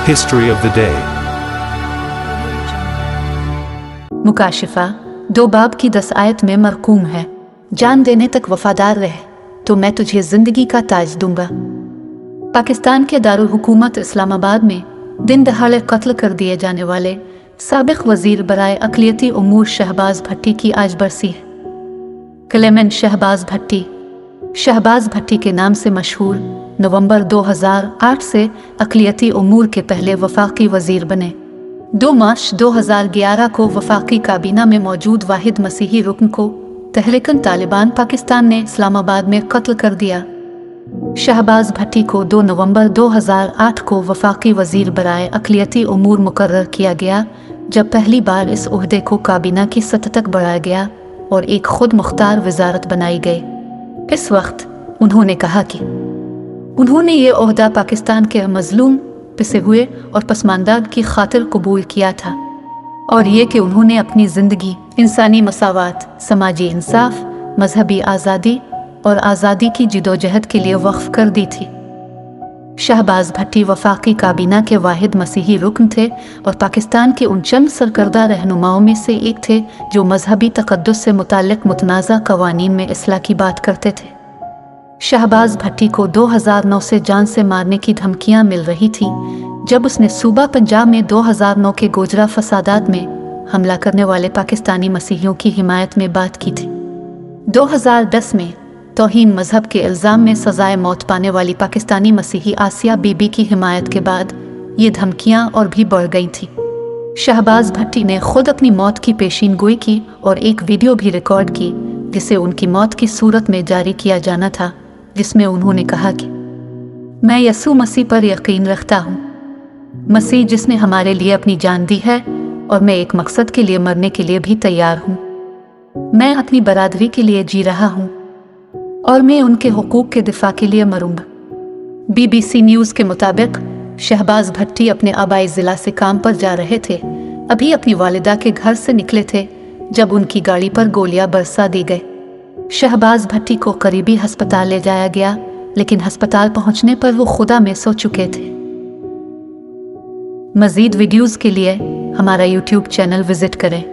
History of the day. मुकाशिफा 2 बाब की 10 आयत में मरकूम है, जान देने तक वफादार रह तो मैं तुझे जिंदगी का ताज दूंगा। पाकिस्तान के दारुल हुकूमत इस्लामाबाद में दिन दहाड़े कत्ल कर दिए जाने वाले साबिक वजीर बराए अक़लियती उमूर शहबाज भट्टी की आज बरसी है। क्लेमेंट शहबाज भट्टी के नाम से मशहूर नवंबर 2008 से अक़लियती उमूर के पहले वफाकी वजीर बने। 2 मार्च 2011 को वफाकी काबीना में मौजूद वाहिद मसीही रुकन को तहरीकन तालिबान पाकिस्तान ने इस्लामाबाद में कत्ल कर दिया। शहबाज भट्टी को 2 नवंबर 2008 को वफाकी वजीर बराए अक़लियती उमूर मुकर्रर किया गया, जब पहली बार इस ओहदे को काबीना की सतह तक बढ़ाया गया और एक खुद मुख्तार वजारत बनाई गई। इस वक्त उन्होंने कहा कि उन्होंने ये ओहदा पाकिस्तान के मजलूम, पिसे हुए और पसमानदा की खातिर कबूल किया था, और ये कि उन्होंने अपनी ज़िंदगी इंसानी मसावात, समाजी इंसाफ, मजहबी आज़ादी और आज़ादी की जिदोजहद के लिए वक्फ कर दी थी। शहबाज भट्टी वफाकी काबीना के वाहिद मसीही रुकन थे और पाकिस्तान के उन चंद सरकर्दा रहनुमाओं में से एक थे जो मजहबी तक़द्दुस से मुताल्लिक़ मुतनाज़ा क़वानीन में इस्लाह की बात करते थे। शहबाज भट्टी को 2009 से जान से मारने की धमकियां मिल रही थी, जब उसने सूबा पंजाब में 2009 के गोजरा फसादात में हमला करने वाले पाकिस्तानी मसीहियों की हिमायत में बात की थी। 2010 में तौहीन मजहब के इल्ज़ाम में सज़ाए मौत पाने वाली पाकिस्तानी मसीही आसिया बीबी की हिमायत के बाद ये धमकियां और भी बढ़ गई थी। शहबाज भट्टी ने खुद अपनी मौत की पेशीन गोई की और एक वीडियो भी रिकॉर्ड की, जिसे उनकी मौत की सूरत में जारी किया जाना था, जिसमें उन्होंने कहा कि मैं यसू मसीह पर यकीन रखता हूँ, मसीह जिसने हमारे लिए अपनी जान दी है, और मैं एक मकसद के लिए मरने के लिए भी तैयार हूँ। मैं अपनी बरादरी के लिए जी रहा हूँ और मैं उनके हुकूक के दिफा के लिए मरूंगा। BBC न्यूज़ के मुताबिक शहबाज भट्टी अपने आबाई ज़िला से काम पर जा रहे थे। अभी अपनी वालिदा के घर से निकले थे जब उनकी गाड़ी पर गोलियां बरसा दी गई। शहबाज भट्टी को करीबी हस्पताल ले जाया गया, लेकिन हस्पताल पहुंचने पर वो खुदा में सो चुके थे। मज़ीद वीडियोज़ के लिए हमारा YouTube चैनल विज़िट करें।